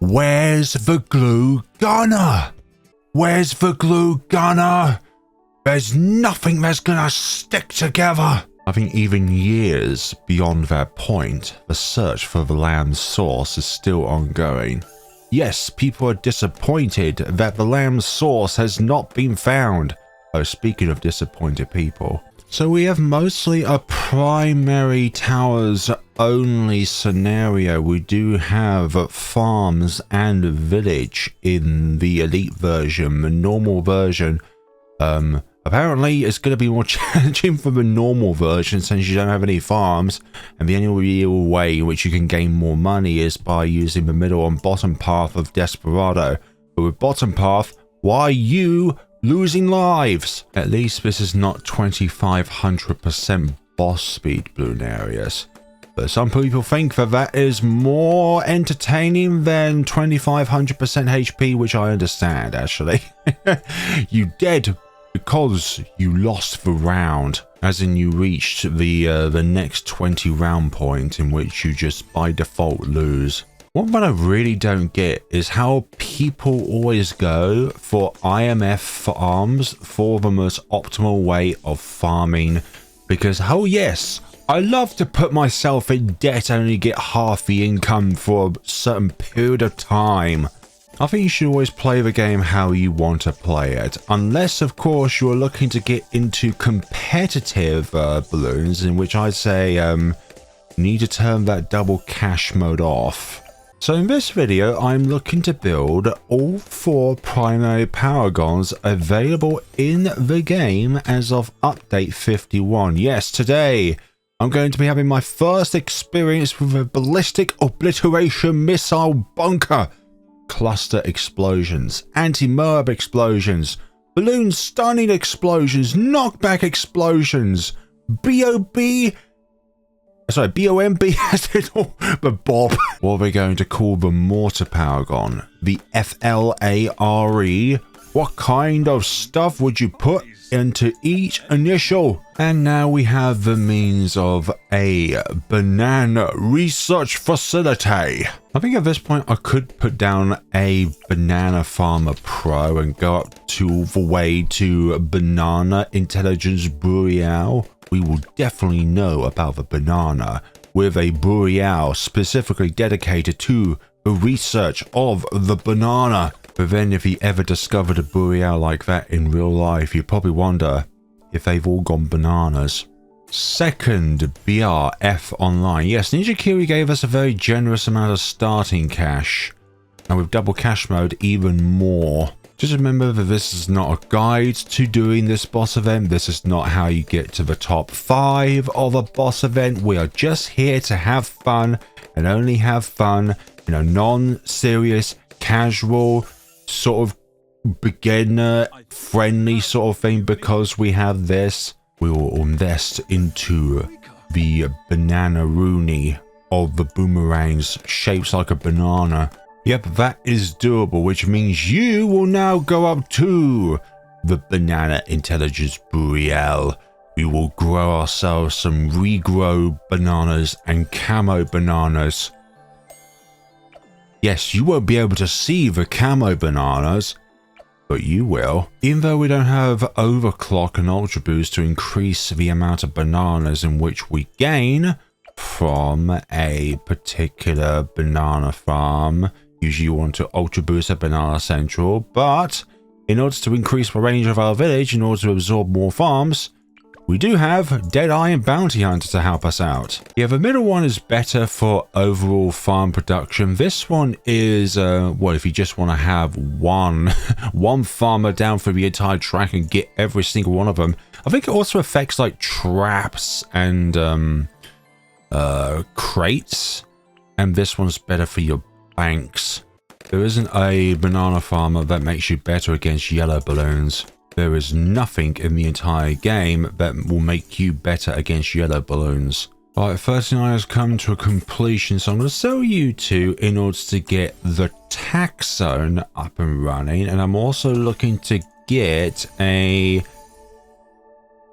Where's the glue gunner? Where's the glue gunner? There's nothing that's gonna stick together. I think even years beyond that point, the search for the lamb's source is still ongoing. Yes, people are disappointed that the lamb's source has not been found. Oh, speaking of disappointed people. So we have mostly a primary towers only scenario. We do have farms and village in the elite version. The normal version, apparently it's going to be more challenging for the normal version since you don't have any farms, and the only real way in which you can gain more money is by using the middle and bottom path of Desperado. But with bottom path, why are you losing lives? At least this is not 2500% boss speed Bloonarius. But some people think that that is more entertaining than 2500% HP, which I understand actually. You dead because you lost the round, as in you reached the next 20 round point in which you just by default lose. One that I really don't get is how people always go for IMF farms for the most optimal way of farming, because oh yes, I love to put myself in debt and only get half the income for a certain period of time. I think you should always play the game how you want to play it, unless of course you're looking to get into competitive balloons, in which I'd say you need to turn that double cash mode off. So in this video, I'm looking to build all 4 primary paragons available in the game as of update 51. Yes, today I'm going to be having my first experience with a ballistic obliteration missile bunker, cluster explosions, anti-Moab explosions, balloon stunning explosions, knockback explosions, BOMB, but Bob. What are we going to call the mortar paragon? The FLARE? What kind of stuff would you put into each initial? And now we have the means of a banana research facility. I think at this point I could put down a banana farmer pro and go up to the way to banana intelligence Boreal. We will definitely know about the banana with a Boreal specifically dedicated to the research of the banana. But then if you ever discovered a Boreal like that in real life, you probably wonder if they've all gone bananas. Second, BRF Online. Yes, Ninja Kiri gave us a very generous amount of starting cash, and with double cash mode even more. Just remember that this is not a guide to doing this boss event. This is not how you get to the top 5 of a boss event. We are just here to have fun and only have fun in a non-serious, casual, sort of beginner friendly sort of thing. Because we have this, we will invest into the banana rooney of the boomerangs, shapes like a banana. Yep, that is doable, which means you will now go up to the banana intelligence Boreal. We will grow ourselves some regrow bananas and camo bananas. Yes, you won't be able to see the camo bananas, but you will. Even though we don't have overclock and ultra boost to increase the amount of bananas in which we gain from a particular banana farm, usually you want to ultra boost a banana central, but in order to increase the range of our village, in order to absorb more farms, we do have Deadeye and Bounty Hunter to help us out. Yeah, the middle one is better for overall farm production. This one is, well, if you just want to have one farmer down for the entire track and get every single one of them. I think it also affects like traps and crates, and this one's better for your banks. There isn't a banana farmer that makes you better against yellow balloons. There is nothing in the entire game that will make you better against yellow balloons. Alright, 39 has come to a completion, so I'm going to sell you 2 in order to get the tack zone up and running, and I'm also looking to get a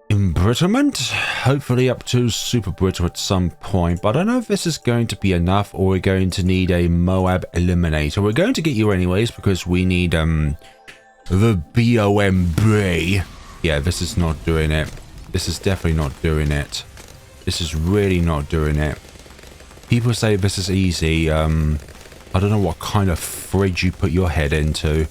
embrittlement, hopefully up to super brittle at some point, but I don't know if this is going to be enough or we're going to need a Moab eliminator. We're going to get you anyways because we need the BOMB. Yeah, this is not doing it. This is definitely not doing it. This is really not doing it. People say this is easy. I don't know what kind of fridge you put your head into.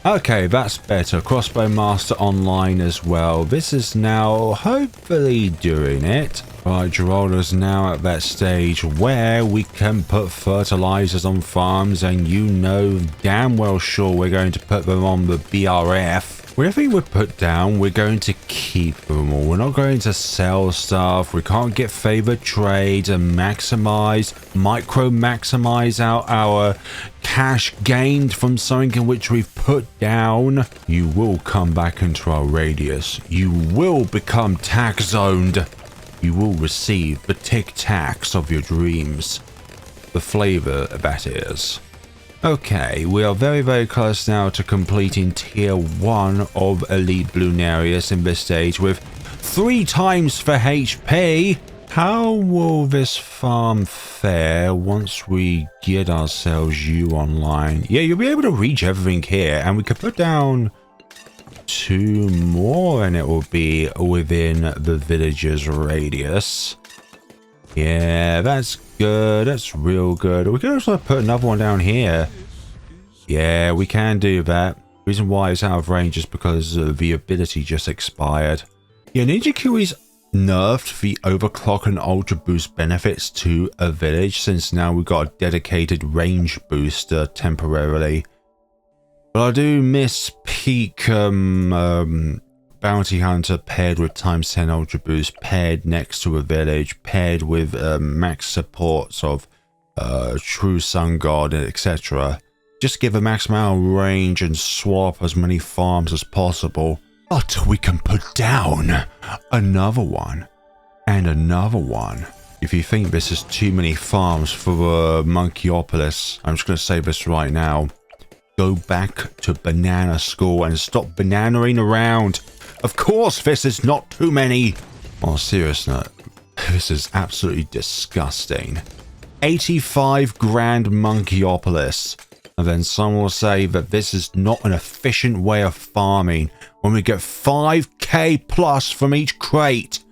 Okay, that's better. Crossbow Master online as well. This is now hopefully doing it. Right, Geraldo's now at that stage where we can put fertilizers on farms, and you know damn well sure we're going to put them on the BRF. Whatever we put down, we're going to keep them all. We're not going to sell stuff. We can't get favored trades and maximize, micro-maximize out our cash gained from something in which we've put down. You will come back into our radius. You will become tax zoned. You will receive the Tic Tacs of your dreams. The flavor, that is. Okay, we are very, very close now to completing tier 1 of Elite Bloonarius in this stage with 3 times for HP. How will this farm fare once we get ourselves you online? Yeah, you'll be able to reach everything here, and we could put down 2 more and it will be within the village's radius. Yeah, that's good. That's real good. We can also put another one down here. Yeah, we can do that. Reason why it's out of range is because the ability just expired. Yeah, Ninja Kiwi's nerfed the overclock and ultra boost benefits to a village, since now we've got a dedicated range booster temporarily. But I do miss peak Bounty Hunter paired with times 10 ultra boost, paired next to a village, paired with max supports of True Sun God, etc. Just give a max amount of range and swap as many farms as possible. But we can put down another one and another one. If you think this is too many farms for Monkeyopolis, I'm just going to say this right now. Go back to banana school and stop bananaing around. Of course, this is not too many. On a serious note, this is absolutely disgusting. 85 grand Monkeyopolis. And then some will say that this is not an efficient way of farming when we get 5k plus from each crate.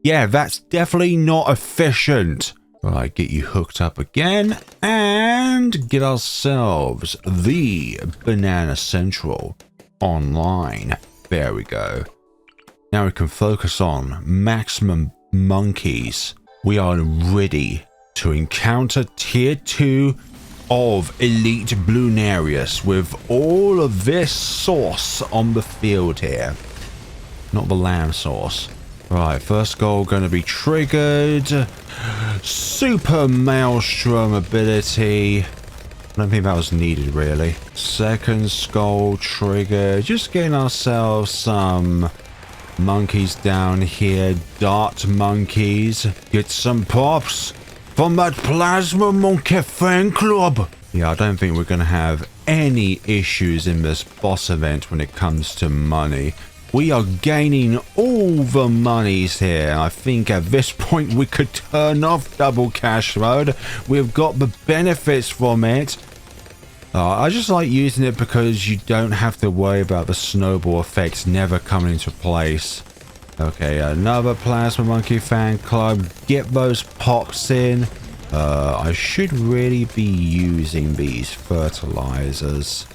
Yeah, that's definitely not efficient. Right, get you hooked up again and get ourselves the Banana Central online. There we go. Now we can focus on maximum monkeys. We are ready to encounter tier 2 of Elite Bloonarius with all of this sauce on the field here. Not the lamb sauce. Right, first goal going to be triggered. Super Maelstrom ability. I don't think that was needed really. Second skull trigger. Just getting ourselves some monkeys down here. Dart monkeys. Get some pops from that Plasma Monkey fan club. Yeah, I don't think we're going to have any issues in this boss event when it comes to money. We are gaining all the monies here. I think at this point we could turn off double cash mode. We've got the benefits from it. I just like using it because you don't have to worry about the snowball effects never coming into place. Okay, another Plasma Monkey fan club. Get those pops in. I should really be using these fertilizers.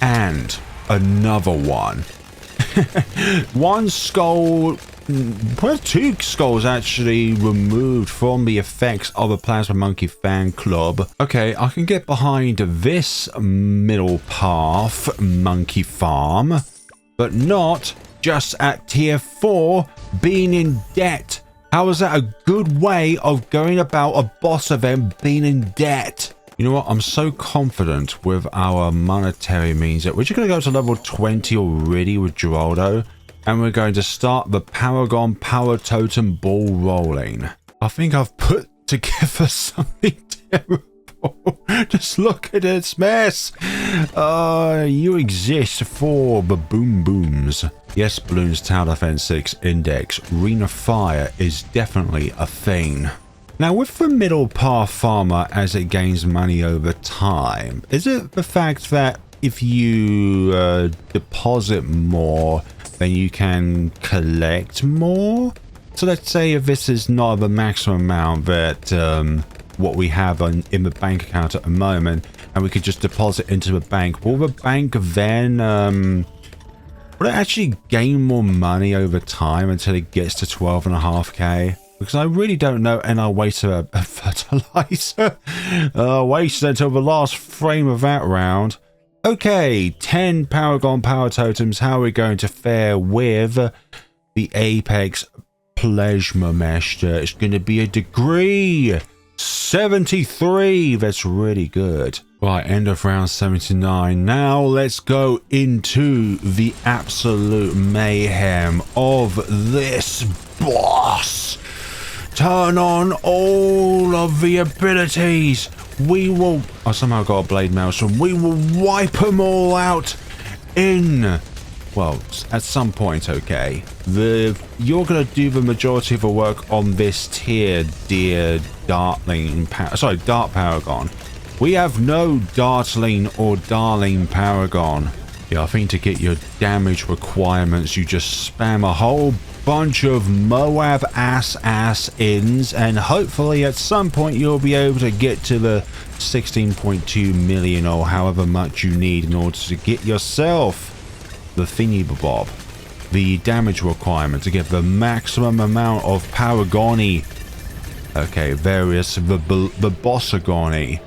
And another one. One skull, well, 2 skulls actually removed from the effects of a Plasma Monkey fan club. Okay, I can get behind this middle path monkey farm, but not just at tier 4 being in debt. How is that a good way of going about a boss event being in debt? You know what? I'm so confident with our monetary means that we're just going to go to level 20 already with Geraldo. And we're going to start the Paragon Power Totem ball rolling. I think I've put together something terrible. Just look at this mess. You exist for the boom booms. Yes, Bloons Tower Defense 6 Index, Ring of Fire is definitely a thing. Now, with the middle path farmer, as it gains money over time, is it the fact that if you deposit more, then you can collect more? So let's say if this is not the maximum amount that what we have in the bank account at the moment, and we could just deposit into the bank, will the bank then will it actually gain more money over time until it gets to 12.5k? Because I really don't know, and I'll wait a fertilizer. Wait until the last frame of that round. Okay, 10 Paragon Power Totems. How are we going to fare with the Apex Plasma Mesh? It's going to be a degree 73. That's really good. Right, end of round 79. Now let's go into the absolute mayhem of this boss. Turn on all of the abilities. We will... I somehow got a blade maelstrom. We will wipe them all out in... Well, at some point, okay. You're going to do the majority of the work on this tier, dear Dartling... Dart Paragon. We have no Dartling or Darling Paragon. Yeah, I think to get your damage requirements, you just spam a whole bunch of Moab ass-ins, and hopefully at some point you'll be able to get to the 16.2 million or however much you need in order to get yourself the thingy-bob, the damage requirement to get the maximum amount of Paragoni. Okay, various the Bossagoni.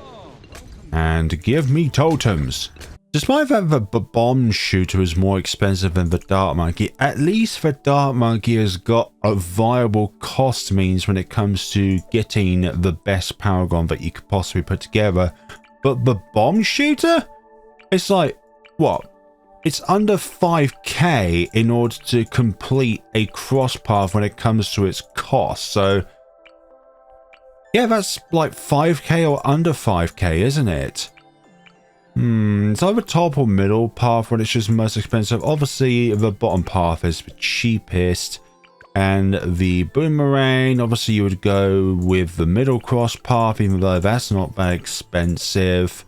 And give me totems. Despite that the bomb shooter is more expensive than the Dart Monkey, at least the Dart Monkey has got a viable cost means when it comes to getting the best Paragon that you could possibly put together. But the bomb shooter? It's like, what? It's under 5k in order to complete a cross path when it comes to its cost. So, yeah, that's like 5k or under 5k, isn't it? It's either top or middle path when it's just most expensive. Obviously, the bottom path is the cheapest. And the boomerang, obviously you would go with the middle cross path, even though that's not that expensive.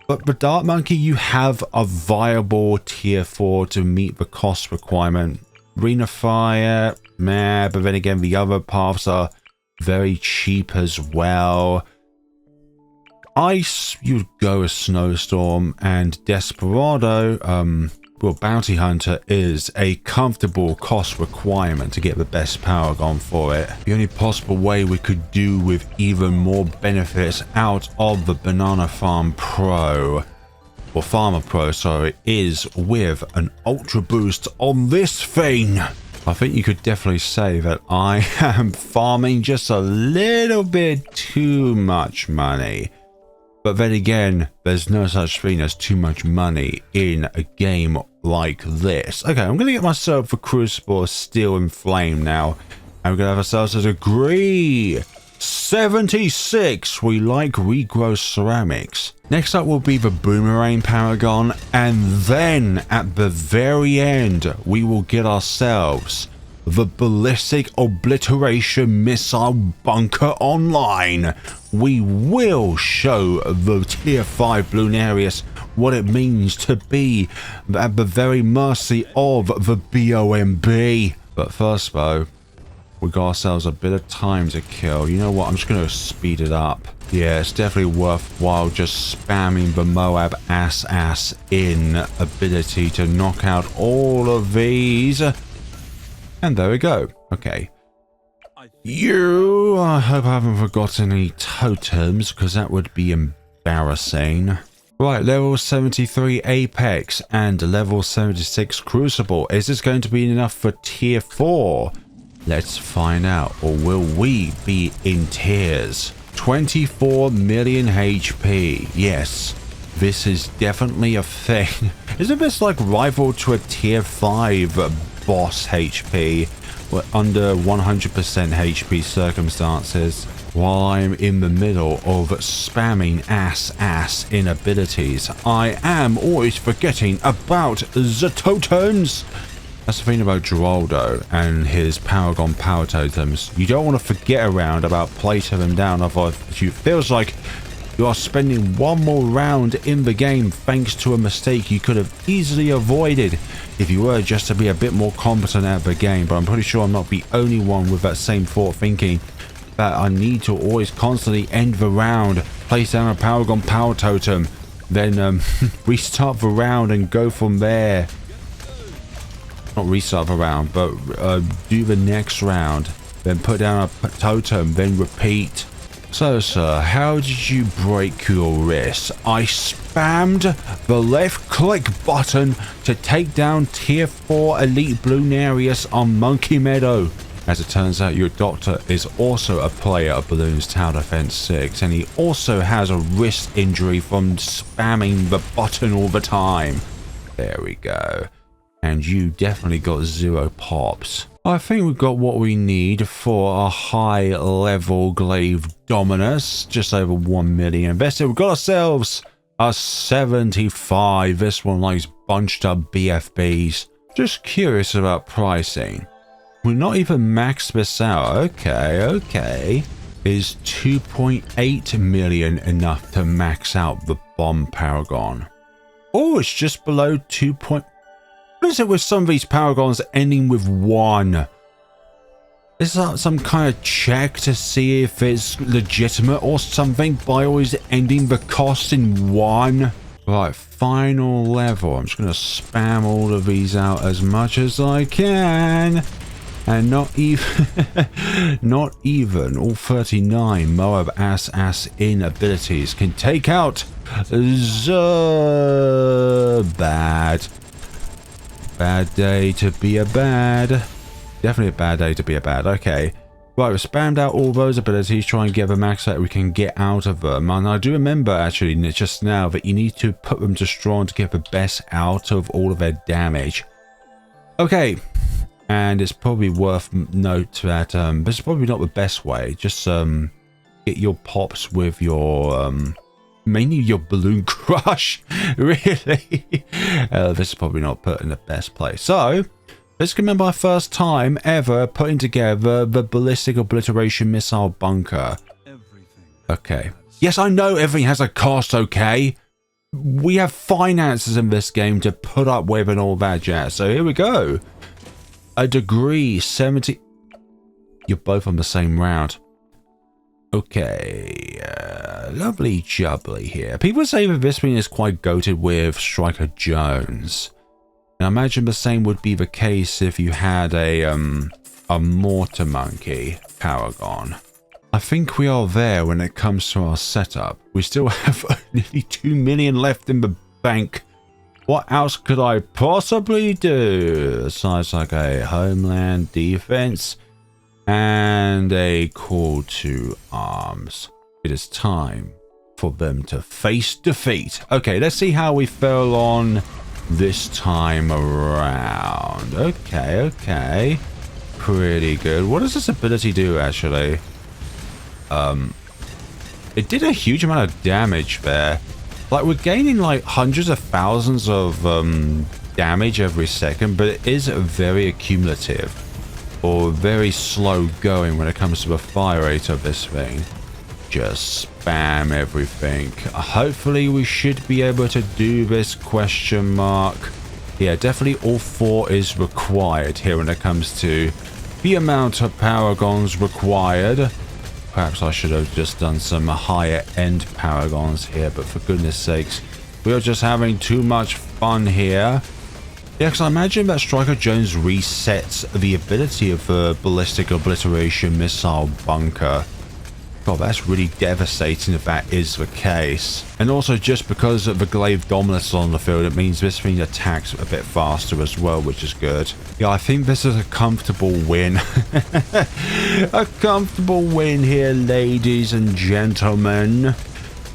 But the Dart Monkey, you have a viable tier 4 to meet the cost requirement. Ring of Fire, meh, but then again, the other paths are very cheap as well. Ice, you'd go a Snowstorm, and Desperado, well, Bounty Hunter is a comfortable cost requirement to get the best Paragon for it. The only possible way we could do with even more benefits out of the Banana Farm Pro, or Farmer Pro, sorry, is with an Ultra Boost on this thing. I think you could definitely say that I am farming just a little bit too much money. But then again, there's no such thing as too much money in a game like this. Okay, I'm going to get myself a Crucible of Steel and Flame now. And we're going to have ourselves a degree 76. We like regrow ceramics. Next up will be the Boomerang Paragon. And then at the very end, we will get ourselves the Ballistic Obliteration Missile Bunker Online. We will show the Tier 5 Bloonarius what it means to be at the very mercy of the BOMB. But first though, we got ourselves a bit of time to kill. You know what, I'm just going to speed it up. Yeah, it's definitely worthwhile just spamming the Moab ass in ability to knock out all of these. And there we go. Okay. I hope I haven't forgotten any totems, because that would be embarrassing. Right, level 73 Apex and level 76 Crucible. Is this going to be enough for tier 4? Let's find out. Or will we be in tiers? 24 million HP. Yes, this is definitely a thing. Isn't this like rival to a tier 5 boss HP? We're under 100% HP circumstances, while I'm in the middle of spamming ass in abilities. I am always forgetting about the totems. That's the thing about Geraldo and his Paragon power totems. You don't want to forget around about placing them down, otherwise it feels like you are spending one more round in the game thanks to a mistake you could have easily avoided if you were just to be a bit more competent at the game. But I'm pretty sure I'm not the only one with that same thought, thinking that I need to always constantly end the round, place down a Paragon power totem, then restart the round and go from there. Not restart the round, but do the next round, then put down a totem, then repeat. So, sir, how did you break your wrist? I spammed the left click button to take down tier 4 Elite Bloonarius on Monkey Meadow. As it turns out, your doctor is also a player of Bloons Tower Defense 6, and he also has a wrist injury from spamming the button all the time. There we go. And you definitely got 0 pops. I think we've got what we need for a high level glaive dominus. Just over 1 million invested. We've got ourselves a 75. This one likes bunched up BFBs. Just curious about pricing. We're not even maxed this out. Okay. Is 2.8 million enough to max out the bomb paragon? Oh, it's just below 2. What is it with some of these paragons ending with 1? Is that some kind of check to see if it's legitimate or something by always ending the cost in 1? Right, final level. I'm just going to spam all of these out as much as I can. And not even all 39 Moab ass in abilities can take out the bad day to be a bad. Definitely a bad day to be a bad. Okay. Right, we've spammed out all those abilities, try and get the max that we can get out of them. And I do remember actually just now that you need to put them to strong to get the best out of all of their damage. Okay. And it's probably worth note that this is probably not the best way. Just get your pops with your mainly your balloon crush. Really, this is probably not put in the best place. So let's remember my first time ever putting together the ballistic obliteration missile bunker. Okay. Yes, I know everything has a cost. Okay. We have finances in this game to put up with and all that jazz. So here we go. A degree 70. You're both on the same round. Okay, lovely jubbly here. People say that this thing is quite goated with Striker Jones. And I imagine the same would be the case if you had a mortar monkey paragon. I think we are there when it comes to our setup. We still have nearly 2 million left in the bank. What else could I possibly do besides like a homeland defense and a call to arms? It is time for them to face defeat. Okay, let's see how we fell on this time around. Okay. Pretty good. What does this ability do actually? It did a huge amount of damage there. Like, we're gaining like hundreds of thousands of damage every second, but it is very accumulative or very slow going when it comes to the fire rate of this thing. Just spam everything. Hopefully we should be able to do this, question mark. Yeah, definitely all 4 is required here when it comes to the amount of paragons required. Perhaps I should have just done some higher end paragons here, but for goodness sakes, we are just having too much fun here. Yeah, because I imagine that Striker Jones resets the ability of the ballistic obliteration missile bunker. God, that's really devastating if that is the case. And also, just because of the glaive dominus on the field, it means this thing attacks a bit faster as well, which is good. Yeah, I think this is a comfortable win. A comfortable win here, ladies and gentlemen,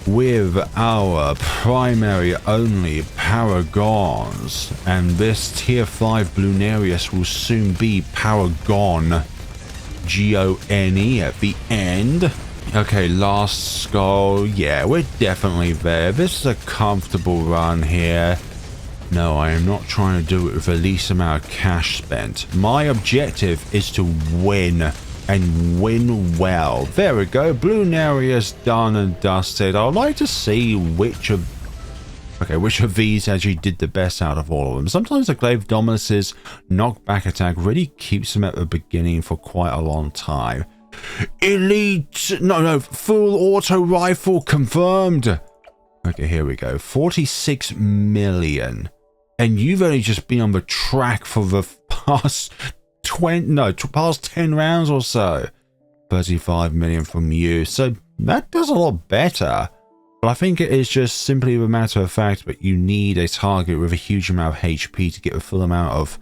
with our primary only paragons. And this tier 5 Bloonarius will soon be Paragon G-O-N-E at the end. Okay, last skull. Yeah, we're definitely there. This is a comfortable run here. No, I am not trying to do it with the least amount of cash spent. My objective is to win, and win well. There we go. Bloonarius done and dusted. I'd like to see which of these actually did the best out of all of them. Sometimes the Glaive Dominus's knockback attack really keeps them at the beginning for quite a long time. Elite, no, full auto rifle confirmed. Okay, here we go. 46 million. And you've only just been on the track for the past past 10 rounds or so. 35 million from you. So that does a lot better. But I think it is just simply a matter of fact that you need a target with a huge amount of HP to get the full amount of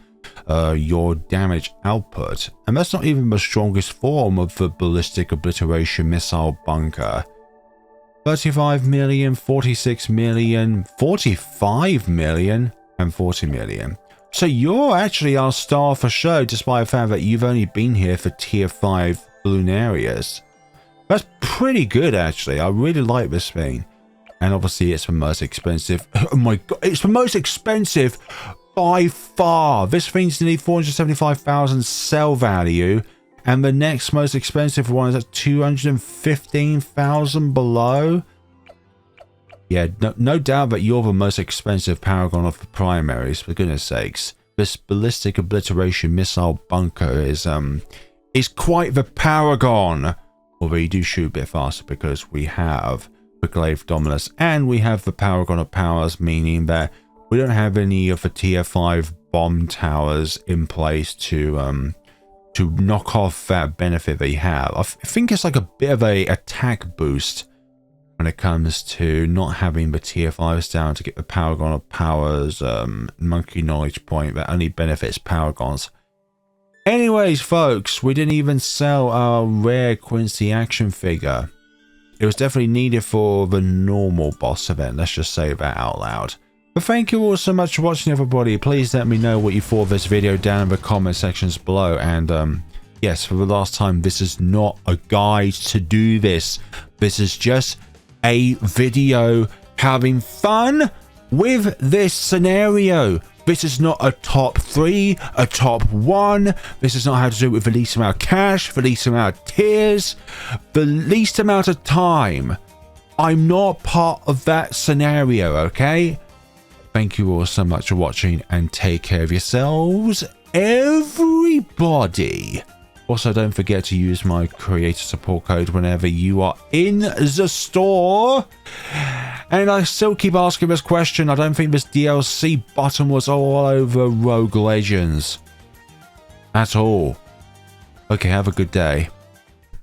your damage output. And that's not even the strongest form of the ballistic obliteration missile bunker. 35 million, 46 million, 45 million, and 40 million. So you're actually our star for show, despite the fact that you've only been here for tier 5 Bloonarius. That's pretty good, actually. I really like this thing. And obviously, it's the most expensive. Oh my god, it's the most expensive by far. This thing's nearly 475,000 sell value. And the next most expensive one is at 215,000 below. Yeah, no doubt that you're the most expensive paragon of the primaries, for goodness sakes. This ballistic obliteration missile bunker is quite the paragon. Although you do shoot a bit faster because we have the Glaive Dominus and we have the Paragon of Powers, meaning that we don't have any of the tier 5 bomb towers in place to knock off that benefit they have. I think it's like a bit of a attack boost when it comes to not having the tier 5s down to get the Paragon of Powers monkey knowledge point that only benefits paragons. Anyways, folks, we didn't even sell our rare Quincy action figure. It was definitely needed for the normal boss event. Let's just say that out loud. But thank you all so much for watching, everybody. Please let me know what you thought of this video down in the comment sections below. And yes, for the last time, this is not a guide to do this. This is just a video having fun with this scenario. This is not a top 3, a top 1. This is not how to do it with the least amount of cash, the least amount of tiers, the least amount of time. I'm not part of that scenario, okay? Thank you all so much for watching and take care of yourselves, everybody. Also, don't forget to use my creator support code whenever you are in the store. And I still keep asking this question. I don't think this DLC button was all over Rogue Legends at all. Okay, have a good day.